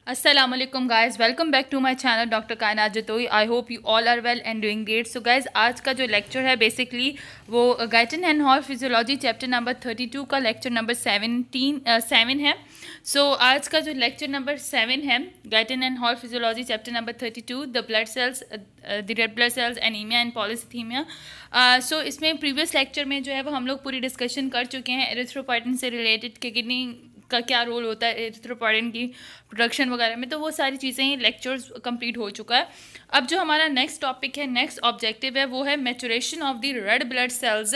Assalamu alaikum guys, welcome back to my channel Dr. Kainat Jatoi. I hope you all are well and doing great. So guys, आज का जो lecture है basically वो Guyton and Hall physiology chapter number 32 का lecture number 7 है. सो आज का जो लेक्चर नंबर 7 है Guyton and Hall physiology chapter number 32 the blood cells the red blood cells anaemia and polycythaemia. So इसमें प्रीवियस लेक्चर में जो है वो हम लोग पूरी डिस्कशन कर चुके हैं एरिथ्रोपोइटिन से रिलेटेड कि किडनी का क्या रोल होता है एरिथ्रोपोइटिन की प्रोडक्शन वगैरह में. तो वो सारी चीज़ें लेक्चर्स कंप्लीट हो चुका है. अब जो हमारा नेक्स्ट टॉपिक है, नेक्स्ट ऑब्जेक्टिव है, वो है maturation of the red blood cells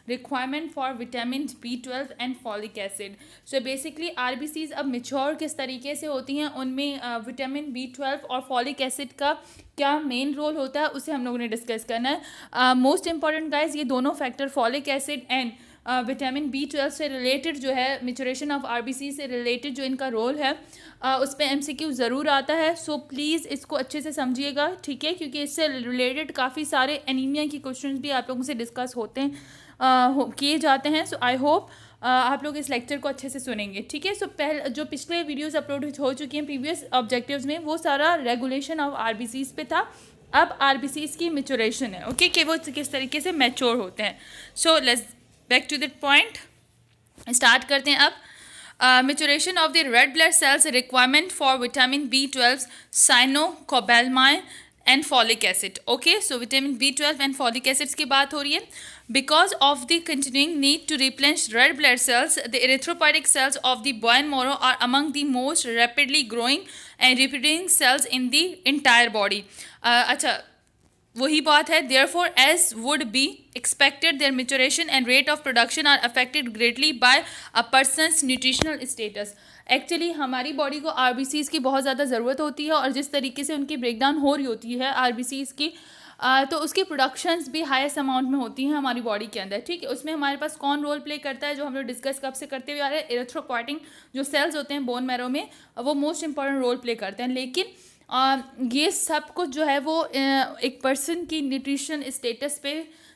requirement for vitamin B12 and folic acid. So basically RBCs अब मेच्योर किस तरीके से होती हैं, उनमें विटामिन B12 और फॉलिक एसिड का क्या मेन रोल होता है उसे हम लोगों ने डिस्कस करना है. मोस्ट इंपॉर्टेंट गाइज, ये दोनों factor folic acid and vitamin B12 से रिलेटेड जो है मेच्योरेशन ऑफ आरबीसी से रिलेटेड जो इनका रोल है उस पर MCQ ज़रूर आता है. सो प्लीज़ इसको अच्छे से समझिएगा, ठीक है, क्योंकि इससे रिलेटेड काफ़ी सारे एनीमिया की क्वेश्चंस भी आप लोगों से डिस्कस होते हैं किए जाते हैं. सो आई होप आप लोग इस लेक्चर को अच्छे से सुनेंगे, ठीक है. सो पहले जो पिछले वीडियोस अपलोड हो चुकी हैं प्रीवियस ऑब्जेक्टिव्स में, वो सारा रेगुलेशन ऑफ आरबीसीज पे था. अब आरबीसीज की मेच्योरेशन है, ओके, कि वो किस तरीके से मैच्योर होते हैं. So let's back to that point, start करते हैं. अब maturation of the red blood cells requirement for vitamin B12 cyanocobalamin and folic acid. Okay, so vitamin B12 and folic acids की बात हो रही है. Because of the continuing need to replenish red blood cells, the erythropoietic cells of the bone marrow are among the most rapidly growing and reproducing cells in the entire body. अच्छा, वही बात है. therefore as would be expected their maturation and rate of production are affected greatly by a person's nutritional status. Actually हमारी body को RBCs की बहुत ज़्यादा ज़रूरत होती है और जिस तरीके से उनकी ब्रेकडाउन हो रही होती है आरबीसीज की, तो उसकी प्रोडक्शंस भी हाईएस्ट अमाउंट में होती हैं हमारी बॉडी के अंदर, ठीक है. उसमें हमारे पास कौन रोल प्ले करता है, जो हम लोग डिस्कस कब से करते हुए आ रहे हैं, एरिथ्रोपोइटिन जो सेल्स होते हैं बोन मैरो में, वो मोस्ट इंपॉर्टेंट रोल प्ले करते हैं. लेकिन ये सब कुछ जो है वो एक पर्सन की न्यूट्रिशन स्टेटस पे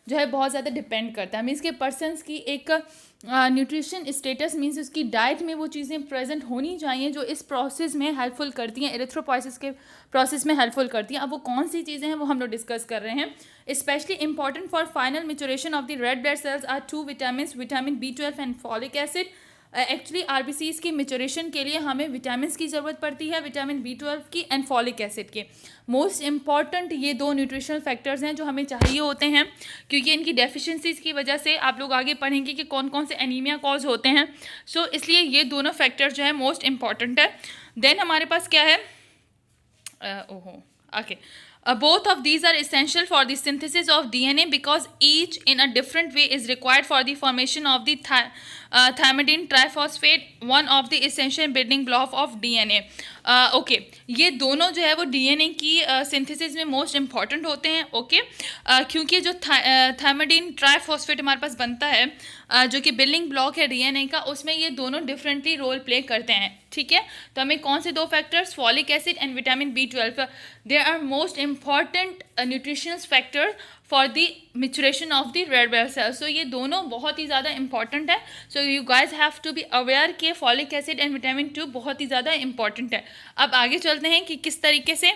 जो है बहुत ज़्यादा डिपेंड करता है. मीन्स के पर्सनस की एक न्यूट्रिशन स्टेटस मीन्स उसकी डाइट में वो चीज़ें प्रेजेंट होनी चाहिए जो इस प्रोसेस में हेल्पफुल करती हैं, एरिथ्रोपोइसिस के प्रोसेस में हेल्पफुल करती हैं. अब वो कौन सी चीज़ें हैं वो हम लोग डिस्कस कर रहे हैं. Specially important for final maturation of the red blood cells are to vitamin B12 and folic acid. Actually RBCs की मेच्योरेशन के लिए हमें विटामिन की ज़रूरत पड़ती है, विटामिन B12 की एंड फॉलिक एसिड की. मोस्ट इंपॉर्टेंट ये दो न्यूट्रिशनल फैक्टर्स हैं जो हमें चाहिए होते हैं, क्योंकि इनकी डेफिशिएंसीज की वजह से आप लोग आगे पढ़ेंगे कि कौन कौन से एनीमिया कॉज होते हैं. सो इसलिए ये दोनों फैक्टर जो है मोस्ट इंपॉर्टेंट है. देन हमारे पास क्या है, okay, both of these are essential for the synthesis of DNA because each in a different way is required for the formation of the thymidine triphosphate, one of the essential building block of DNA. Okay, ये दोनों जो है वो DNA की synthesis में most important होते हैं. Okay, क्योंकि जो थायमिडीन ट्राइफॉस्फेट हमारे पास बनता है जो कि बिल्डिंग ब्लॉक है DNA का, उसमें ये दोनों डिफरेंटली रोल प्ले करते हैं, ठीक है. तो हमें कौन से दो factors, folic acid and vitamin B12, they are most important nutritional factor for the maturation of the red blood cells. So ये दोनों बहुत ही ज़्यादा इंपॉर्टेंट है. So you guys have to be aware कि फॉलिक एसिड एंड विटामिन 2 बहुत ही ज़्यादा इंपॉर्टेंट है. अब आगे चलते हैं कि किस तरीके से.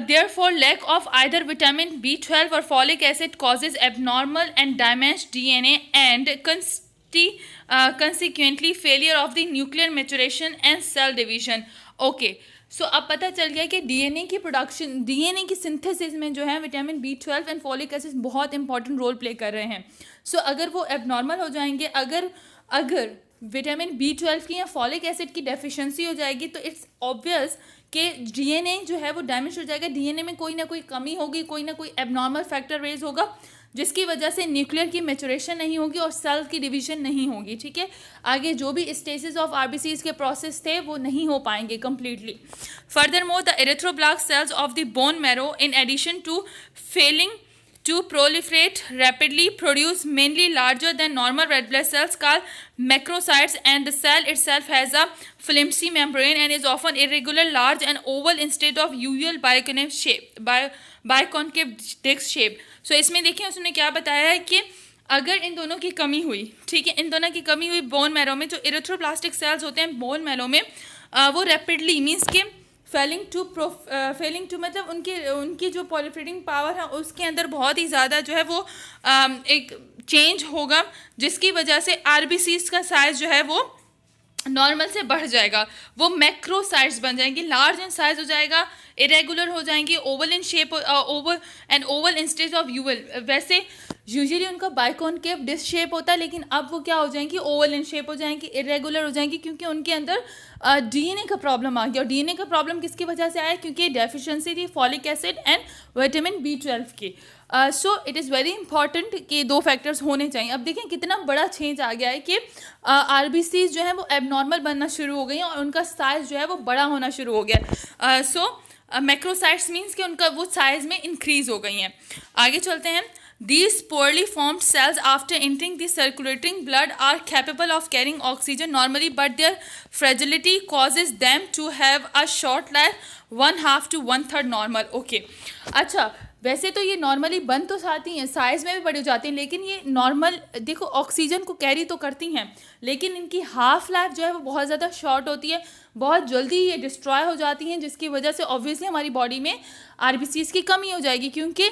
Therefore, lack of either vitamin B12 or folic acid causes abnormal and damaged DNA and consequently failure of the nuclear maturation and cell division. Okay. सो अब पता चल गया कि DNA की प्रोडक्शन, DNA की सिंथेसिस में जो है vitamin B12 and folic acid बहुत इंपॉर्टेंट रोल प्ले कर रहे हैं. सो अगर वो एबनॉर्मल हो जाएंगे, अगर विटामिन B12 की या फॉलिक एसिड की डेफिशिएंसी हो जाएगी, तो इट्स ऑब्वियस कि DNA जो है वो डैमेज हो जाएगा. DNA में कोई ना कोई कमी होगी, कोई ना कोई एबनॉर्मल फैक्टर रेज होगा, जिसकी वजह से न्यूक्लियर की मेच्योरेशन नहीं होगी और सेल की डिवीजन नहीं होगी, ठीक है. आगे जो भी स्टेजेस ऑफ आरबीसीज के प्रोसेस थे वो नहीं हो पाएंगे completely. Furthermore the erythroblast cells of the bone marrow in addition to failing to proliferate rapidly produce mainly larger than normal red blood cells called macrocytes, and the cell itself has a flimsy membrane and is often irregular, large and oval instead of usual biconcave disc shape. So इसमें देखिए उसने क्या बताया है कि अगर इन दोनों की कमी हुई, ठीक है, इन दोनों की कमी हुई बोन मैरो में, जो इरेथ्रोप्लास्टिक सेल्स होते हैं बोन मैरो में, वो रैपिडली मीन्स के फेलिंग टू मतलब उनकी जो प्रोलिफरेटिंग पावर है उसके अंदर बहुत ही ज़्यादा जो है वो एक चेंज होगा, जिसकी वजह से आरबीसीज का साइज जो है वो नॉर्मल से बढ़ जाएगा, वो मैक्रोसाइट्स बन जाएंगी, लार्ज इन साइज हो जाएगा, इरेगुलर हो जाएंगी, oval in shape, Oval instead of Yuval. वैसे यूजुअली उनका बाइकॉनकेव डिस्क शेप होता है, लेकिन अब वो क्या हो जाएंगी, ओवल इन शेप हो जाएंगी, इरेगुलर हो जाएंगी, क्योंकि उनके अंदर डीएनए का प्रॉब्लम आ गया। और डीएनए का प्रॉब्लम किसकी वजह से आया, क्योंकि डेफिशिएंसी थी folic acid and vitamin B12 की। So it is very important कि दो फैक्टर्स होने चाहिए। अब देखें कितना बड़ा चेंज आ गया है कि आरबीसीज जो है वो एबनॉर्मल बनना शुरू हो गई हैं और उनका साइज जो है वो बड़ा होना शुरू हो गया। सो मैक्रोसाइट्स मीन्स कि उनका वो साइज में इंक्रीज हो गई हैं। आगे चलते हैं। These poorly formed cells after entering the circulating blood are capable of carrying oxygen normally, but their fragility causes them to have a short life, 1/2 to 1/3 normal. Okay. अच्छा, वैसे तो ये नॉर्मली बन तो जाती हैं, साइज़ में भी बड़ी हो जाती हैं, लेकिन ये नॉर्मल देखो ऑक्सीजन को कैरी तो करती हैं, लेकिन इनकी हाफ लाइफ जो है वो बहुत ज़्यादा शॉर्ट होती है, बहुत जल्दी ये डिस्ट्रॉय हो जाती हैं, जिसकी वजह से ऑब्वियसली हमारी बॉडी में आरबीसीज़ की कमी हो जाएगी, क्योंकि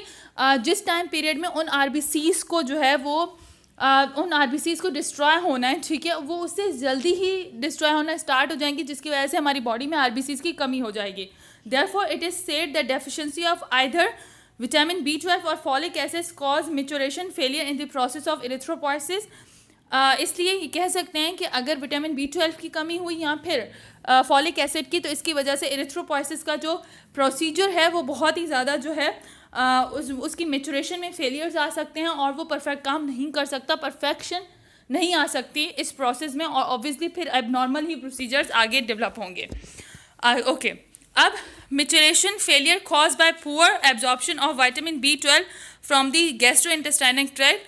जिस टाइम पीरियड में उन आरबीसीज़ को जो है वो उन आरबीसीज़ को डिस्ट्रॉय होना है, ठीक है, वो उससे जल्दी ही डिस्ट्रॉय होना स्टार्ट हो जाएंगी, जिसकी वजह से हमारी बॉडी में आरबीसीज़ की कमी हो जाएगी। Therefore it is said that deficiency of either vitamin B12 और folic acid cause maturation failure in the process of erythropoiesis. इसलिए ये कह सकते हैं कि अगर विटामिन B12 की कमी हुई या फिर फॉलिक एसिड की, तो इसकी वजह से इरिथ्रोपोइसिस का जो प्रोसीजर है वो बहुत ही ज़्यादा जो है उसकी मैच्योरेशन में फेलियर्स आ सकते हैं और वो परफेक्ट काम नहीं कर सकता, परफेक्शन नहीं आ सकती इस प्रोसेस में, और ऑब्वियसली फिर एबनॉर्मल ही प्रोसीजर्स आगे डेवलप होंगे। ओके, अब maturation failure cause by poor absorption of vitamin B12 from the gastrointestinal tract,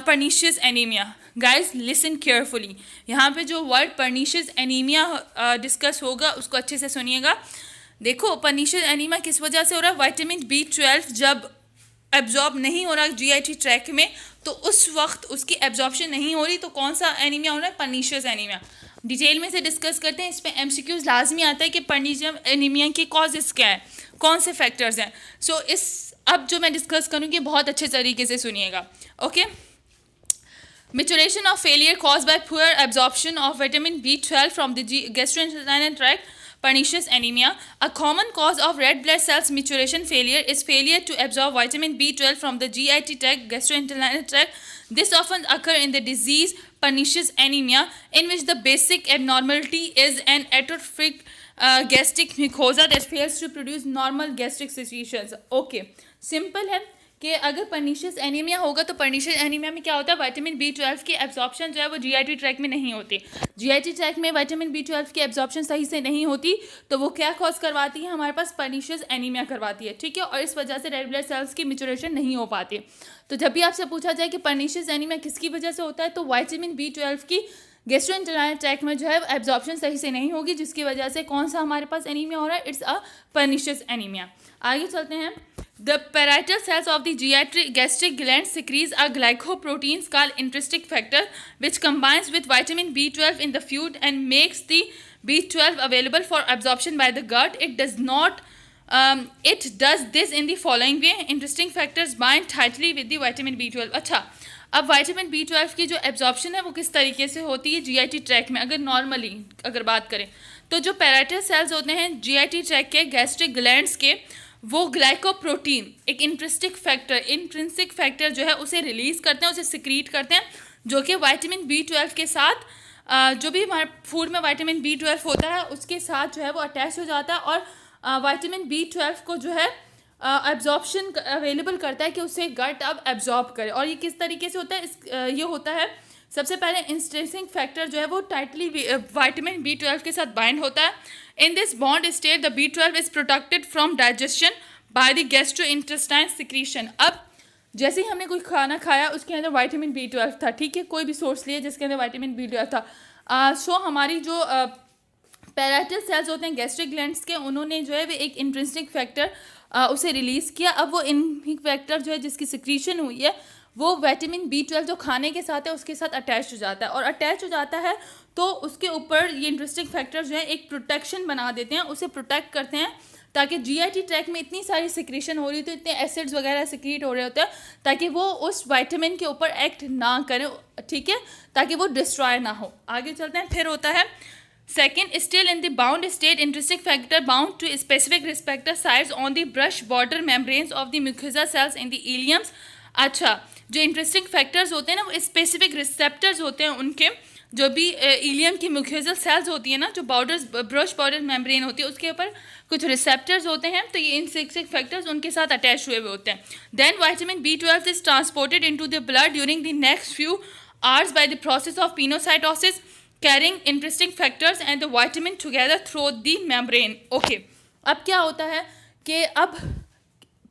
pernicious anaemia. Guys listen carefully, यहाँ पे जो वर्ड पर्नीशियस एनीमिया डिस्कस होगा उसको अच्छे से सुनिएगा। देखो पर्नीशियस एनीमिया किस वजह से हो रहा है, विटामिन B12 जब एब्जॉर्ब नहीं हो रहा GIT ट्रैक में, तो उस वक्त उसकी एब्जॉर्प्शन नहीं हो रही, तो कौन सा एनीमिया हो रहा है, पर्नीशियस एनीमिया। डिटेल में से डिस्कस करते हैं, इस पर MCQs लाजमी आता है कि पर्नीशियस एनीमिया के कॉजेस क्या है, कौन से फैक्टर्स हैं। सो इस अब जो मैं डिस्कस करूँगी बहुत अच्छे तरीके से सुनिएगा। Okay, maturation of failure caused by poor absorption of vitamin B12 from the gastrointestinal tract, pernicious anemia. A common cause of red blood cells maturation failure is failure to absorb vitamin B12 from the GIT tract, gastrointestinal tract. This often occur in the disease pernicious anemia, in which the basic abnormality is an atrophic gastric mucosa that fails to produce normal gastric secretions. Okay, simple है कि अगर pernicious anaemia होगा तो pernicious anaemia में क्या होता है, vitamin B12 की एब्जॉर्प्शन जो है वो GIT ट्रैक में नहीं होती। GIT ट्रैक में विटामिन B12 की एब्जॉर्प्शन सही से नहीं होती, तो वो क्या कॉज करवाती है, हमारे पास पर्नीशियस एनीमिया करवाती है, ठीक है, और इस वजह से रेड ब्लड सेल्स की मैच्योरेशन नहीं हो पाती। तो जब भी आपसे पूछा जाए कि पर्नीशियस एनीमिया किसकी वजह से होता है, तो विटामिन B12 की गैस्ट्रोइंटेस्टाइनल ट्रैक्ट में जो है एब्जॉर्प्शन सही से नहीं होगी, जिसकी वजह से कौन सा हमारे पास एनीमिया हो रहा है, इट्स अ पर्नीशियस एनीमिया। आगे चलते हैं। The parietal cells of the gastric gland secretes a glycoprotein called intrinsic factor, which combines with vitamin B12 in the food and makes the B12 available for absorption by the gut. It does this in the following way. Intrinsic factors bind tightly with the vitamin B12. अच्छा, अब vitamin B12 की जो absorption है वो किस तरीके से होती है GIT ट्रैक में, अगर नॉर्मली अगर बात करें तो जो पैराइटल सेल्स होते हैं GIT ट्रैक के, गैस्ट्रिक ग्लैंड्स के, वो ग्लाइकोप्रोटीन एक इंट्रिंसिक फैक्टर जो है उसे रिलीज़ करते हैं, उसे सिक्रीट करते हैं, जो कि विटामिन B12 के साथ जो भी हमारे फूड में विटामिन B12 होता है उसके साथ जो है वो अटैच हो जाता है और विटामिन B12 को जो है एब्जॉर्प्शन अवेलेबल करता है कि उसे गट अब एब्जॉर्ब करे। और ये किस तरीके से होता है, ये होता है सबसे पहले इंट्रिंसिक फैक्टर जो है वो टाइटली विटामिन B12 के साथ बाइंड होता है। In this bond state the B12 is protected from digestion by the gastrointestinal secretion. अब जैसे ही हमने कोई खाना खाया उसके अंदर विटामिन B12 था, ठीक है, कोई भी सोर्स लिए जिसके अंदर विटामिन B12 था, सो हमारी जो पैराइटल सेल्स होते हैं गैस्ट्रिक ग्लैंड्स के, उन्होंने जो है वो एक इंट्रिंसिक फैक्टर उसे रिलीज़ किया। अब वो इंट्रिंसिक फैक्टर जो है जिसकी सिक्रीशन हुई है वो विटामिन B12 जो खाने के साथ है उसके साथ अटैच हो जाता है, और अटैच हो जाता है तो उसके ऊपर ये इंटरेस्टिंग फैक्टर जो है एक प्रोटेक्शन बना देते हैं, उसे प्रोटेक्ट करते हैं ताकि GIT ट्रैक में इतनी सारी सिक्रीशन हो रही होती है, इतने एसिड्स वगैरह सिक्रीट हो रहे होते हैं ताकि वो उस विटामिन के ऊपर एक्ट ना करें, ठीक है, ताकि वो डिस्ट्रॉय ना हो। आगे चलते हैं। फिर होता है second, still in the bound state interesting factor bound to specific receptor sites on the brush border membranes of the mucosa cells in the ileums. अच्छा, जो इंटरेस्टिंग फैक्टर्स होते हैं ना वो स्पेसिफिक रिसेप्टर्स होते हैं उनके, जो भी इलियम की म्यूकोसल सेल्स होती है ना, जो ब्रश बॉर्डर मेम्ब्रेन होती है उसके ऊपर कुछ रिसेप्टर्स होते हैं, तो ये इंटरेस्टिंग फैक्टर्स उनके साथ अटैच हुए हुए होते हैं। Then vitamin B12 is transported into the blood during the next few hours by the process of pinocytosis carrying interesting factors and the vitamin together through the membrane. Okay, अब क्या होता है कि अब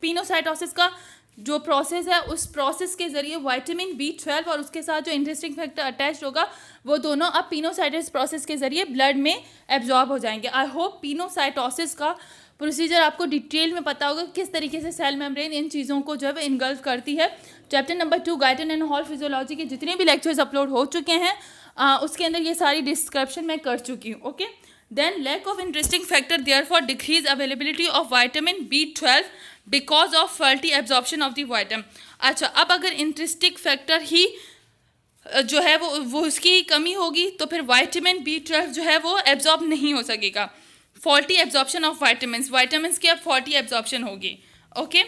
पिनोसाइटोसिस का जो प्रोसेस है उस प्रोसेस के ज़रिए विटामिन B12 और उसके साथ जो इंटरेस्टिंग फैक्टर अटैच होगा वो दोनों अब पिनोसाइटोसिस प्रोसेस के ज़रिए ब्लड में एब्जॉर्ब हो जाएंगे। आई होप पिनोसाइटोसिस का प्रोसीजर आपको डिटेल में पता होगा, किस तरीके से सेल मेम्ब्रेन इन चीज़ों को जब इन्गल्फ करती है। Chapter number 2 Guyton and Hall physiology के जितने भी लेक्चर्स अपलोड हो चुके हैं उसके अंदर ये सारी डिस्क्रिप्शन मैं कर चुकी हूँ। Okay, then lack of interesting factor therefore decrease availability of vitamin B12 because of faulty absorption of the vitamin. अच्छा, अब अगर इंटरेस्टिंग फैक्टर ही जो है वो उसकी कमी होगी तो फिर विटामिन B12 जो है वो एब्जॉर्ब नहीं हो सकेगा। फॉल्टी एब्जॉर्प्शन ऑफ विटामिन की अब फॉल्टी एब्जॉर्प्शन होगी। Okay,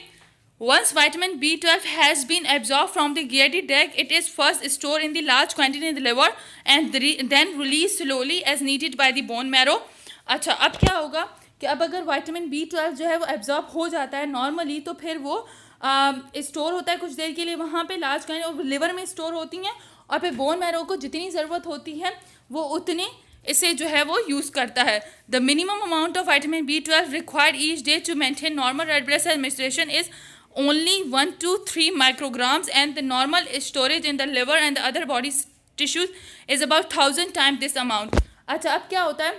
once vitamin B12 has been absorbed from the GIT tract, it is first stored in the large quantity in the liver and then released slowly as needed by the bone marrow। अच्छा, अब क्या होगा कि अब अगर vitamin B12 जो है वो एब्जॉर्ब हो जाता है नॉर्मली तो फिर वो स्टोर होता है कुछ देर के लिए वहाँ पे लार्ज क्वांटिटी, और लिवर में स्टोर होती हैं, और फिर बोन मैरो को जितनी ज़रूरत होती है वो उतनी इसे जो है वो यूज़ करता है। The minimum amount of vitamin B12 required each day to maintain normal red blood cell administration is only 1 to 3 micrograms, and the normal storage in the liver and the other body tissues is about 1000 times this amount। अच्छा, अब क्या होता है,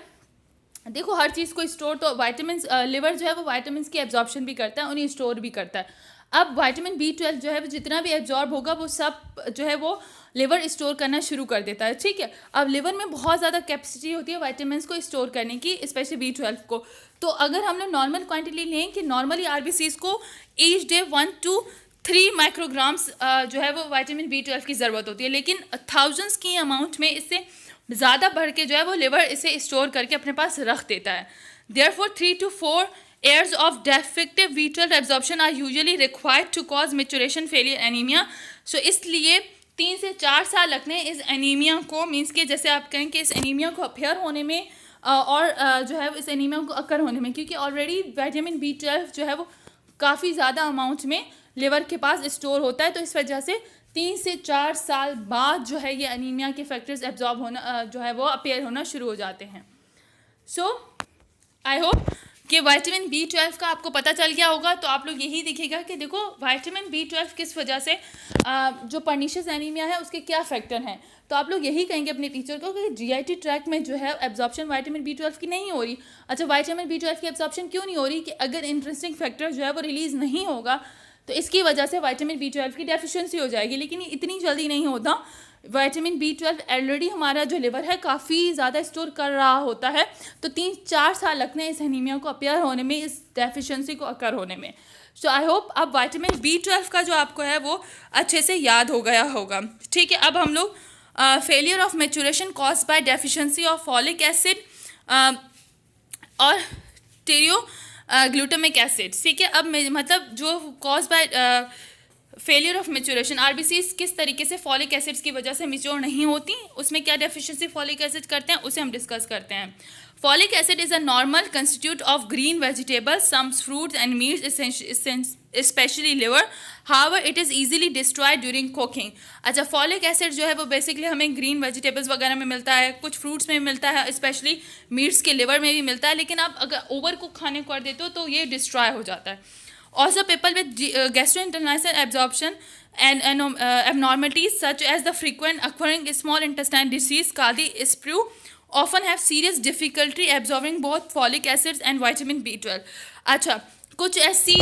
देखो हर चीज़ को store तो vitamin liver जो है वो विटामिन की एब्जॉर्प्शन भी करता है, उन्हें स्टोर भी करता है। अब विटामिन B12 जो है वो जितना भी एब्जॉर्ब होगा वो सब जो है वो लिवर स्टोर करना शुरू कर देता है, ठीक है। अब लिवर में बहुत ज़्यादा कैपेसिटी होती है विटामिन को स्टोर करने की, स्पेशली B12 को। तो अगर हम लोग नॉर्मल क्वांटिटी लें कि नॉर्मली RBCs को ईच डे 1 to 3 माइक्रोग्राम्स जो है वो विटामिन B12 की ज़रूरत होती है, लेकिन थाउजेंड्स की अमाउंट में इससे ज़्यादा बढ़ के जो है वो लिवर इसे स्टोर करके अपने पास रख देता है। Therefore 3 to 4 years of defective B12 absorption are usually required to cause maturation failure anemia। सो इसलिए 3 से 4 साल लगते हैं इस एनीमिया को, मीन्स के जैसे आप कहें कि इस एनीमिया को अपेयर होने में और जो है इस एनीमिया को अकर होने में, क्योंकि ऑलरेडी विटामिन B12 जो है वो काफ़ी ज़्यादा अमाउंट में लिवर के पास स्टोर होता है, तो इस वजह से 3 से 4 साल बाद जो है ये एनीमिया के फैक्टर्स एब्जॉर्ब होना जो है वो अपेयर होना शुरू हो जाते हैं। सो आई होप कि विटामिन B12 का आपको पता चल गया होगा। तो आप लोग यही दिखेगा कि देखो विटामिन B12 किस वजह से जो पर्निशियस एनीमिया है उसके क्या फैक्टर हैं। तो आप लोग यही कहेंगे अपने टीचर को कि GIT ट्रैक में जो है एब्जॉर्प्शन विटामिन B12 की नहीं हो रही। अच्छा, विटामिन B12 की एब्जॉर्प्शन क्यों नहीं हो रही? कि अगर इंटरेस्टिंग फैक्टर जो है वो रिलीज़ नहीं होगा तो इसकी वजह से विटामिन B12 की डेफिशिएंसी हो जाएगी, लेकिन ये इतनी जल्दी नहीं होता। विटामिन B12 ऑलरेडी हमारा जो लिवर है काफ़ी ज़्यादा स्टोर कर रहा होता है, तो 3-4 साल लगते हैं इस एनीमिया को अपेयर होने में, इस डेफिशिएंसी को अकर होने में। सो आई होप अब विटामिन B12 का जो आपको है वो अच्छे से याद हो गया होगा, ठीक है। अब हम लोग failure of maturation cause by deficiency of folic acid और ग्लूटामिक एसिड, ठीक है। अब मतलब जो cause by failure of maturation, RBCs किस तरीके से फॉलिक एसिड्स की वजह से मेच्योर नहीं होती, उसमें क्या डेफिशिएंसी फॉलिक एसिड करते हैं उसे हम डिस्कस करते हैं। Folic acid is a normal constitute of green vegetables, some fruits and meats specially liver, however it is easily destroyed during cooking. अच्छा, फॉलिक एसिड जो है वो बेसिकली हमें ग्रीन वेजिटेबल्स वगैरह में मिलता है, कुछ फ्रूट्स में मिलता है, स्पेशली मीट्स के लिवर में भी मिलता है, लेकिन आप अगर ओवर कुक खाने को कर देते हो तो ये डिस्ट्रॉय हो जाता है। Also, people with gastrointestinal absorption and abnormalities such as the frequent occurring small intestine disease called the SPRU often have serious difficulty absorbing both folic acids and vitamin B12। अच्छा, कुछ ऐसी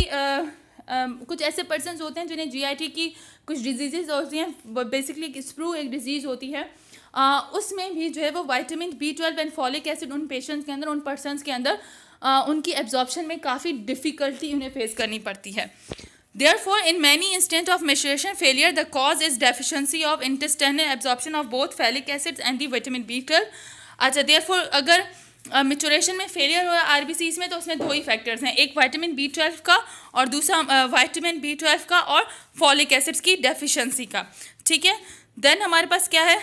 कुछ ऐसे पर्सनस होते हैं जिन्हें जीआईटी की कुछ डिजीज़ होती हैं, बेसिकली स्प्रू एक डिजीज़ होती है, उसमें भी जो है वो vitamin B12 and folic acid उन पेशेंट्स के अंदर, उन पर्सनस के अंदर उनकी एब्जॉर्प्शन में काफ़ी डिफ़िकल्टी उन्हें फेस करनी पड़ती है. Therefore, in many instances of maturation failure, the cause is deficiency of intestinal absorption of both folic acids and the vitamin B12. अच्छा, therefore अगर मेचुरेशन में फेलियर हो आरबीसीज में तो उसमें दो ही फैक्टर्स हैं, एक विटामिन B12 का और दूसरा विटामिन B12 का और फॉलिक एसिड्स की डेफिशिएंसी का. ठीक है, देन हमारे पास क्या है.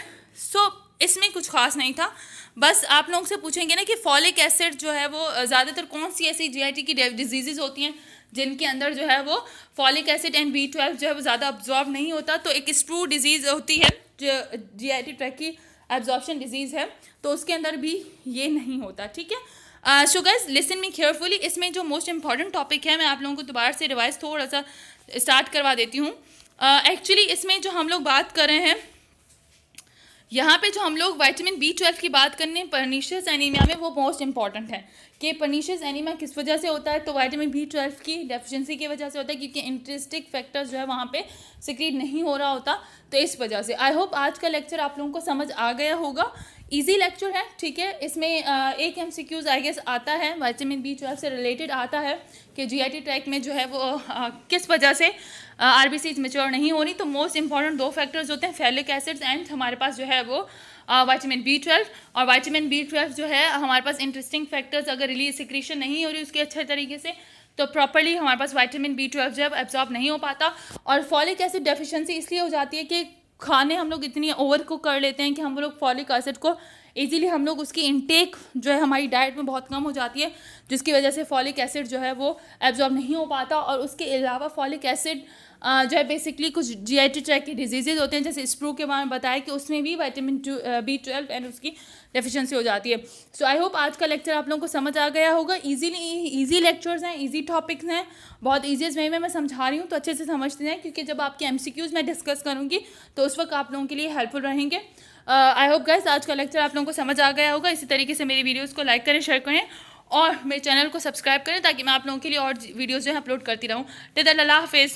इसमें कुछ खास नहीं था, बस आप लोगों से पूछेंगे ना कि फॉलिक एसिड जो है वो ज़्यादातर कौन सी ऐसी जीआईटी की डिजीज़ होती हैं जिनके अंदर जो है वो फॉलिक एसिड एंड B12 जो है वो ज़्यादा अब्जॉर्ब नहीं होता. तो एक स्प्रू डिजीज़ होती है जो जीआईटी ट्रैक की एब्जॉर्प्शन डिजीज़ है, तो उसके अंदर भी ये नहीं होता. ठीक है, so guys listen me carefully. इसमें जो मोस्ट इंपॉर्टेंट टॉपिक है मैं आप लोगों को दोबारा से रिवाइज थोड़ा सा स्टार्ट करवा देती हूँ. एक्चुअली इसमें जो हम लोग बात कर रहे हैं, यहाँ पे जो हम लोग विटामिन B12 की बात करने पर्नीशियस एनीमिया में, वो मोस्ट इंपॉर्टेंट है कि पर्नीशियस एनीमिया किस वजह से होता है. तो विटामिन B12 की डेफिशिएंसी की वजह से होता है, क्योंकि इंट्रिंसिक फैक्टर्स जो है वहाँ पे सिक्रीट नहीं हो रहा होता, तो इस वजह से. आई होप आज का लेक्चर आप लोगों को समझ आ गया होगा. इजी लेक्चर है. ठीक है, इसमें एक MCQs आई गेस आता है, विटामिन B12 से रिलेटेड आता है कि जीआईटी ट्रैक में जो है वो किस वजह से आरबीसीज मैच्योर नहीं हो रही. तो मोस्ट इंपॉर्टेंट दो फैक्टर्स होते हैं, फैलिक एसिड्स एंड हमारे पास जो है वो विटामिन B12. और विटामिन B12 जो है हमारे पास इंटरेस्टिंग फैक्टर्स अगर रिलीज सिक्रीशन नहीं हो रही उसके अच्छे तरीके से, तो प्रॉपर्ली हमारे पास विटामिन B12 जो है एब्जॉर्ब नहीं हो पाता. और फॉलिक एसिड डेफिशिएंसी इसलिए हो जाती है कि खाने हम लोग इतनी ओवर कुक कर लेते हैं कि हम लोग फॉलिक एसिड को इजीली हम लोग उसकी इनटेक जो है हमारी डाइट में बहुत कम हो जाती है, जिसकी वजह से फॉलिक एसिड जो है वो एब्जॉर्ब नहीं हो पाता. और उसके अलावा फॉलिक एसिड जो है बेसिकली कुछ जीआईटी ट्रैक की डिजीजेज होते हैं, जैसे स्प्रू के बारे में बताया कि उसमें भी विटामिन B12 एंड उसकी डेफिशिएंसी हो जाती है. सो आई होप आज का लेक्चर आप लोगों को समझ आ गया होगा. ईजी लेक्चर्स हैं, ईजी टॉपिक्स हैं, बहुत ईजीएस्ट वे में मैं समझा रही हूँ, तो अच्छे से समझते हैं, क्योंकि जब आपके MCQs मैं डिस्कस करूँगी तो उस वक्त आप लोगों के लिए हेल्पफुल रहेंगे. आई होप गाइस आज का लेक्चर आप लोगों को समझ आ गया होगा. इसी तरीके से मेरी वीडियोज़ को लाइक करें, शेयर करें और मेरे चैनल को सब्सक्राइब करें, ताकि मैं आप लोगों के लिए और वीडियोज़ जो है अपलोड करती रहूँ. टिल देन अल्लाह हाफिज़.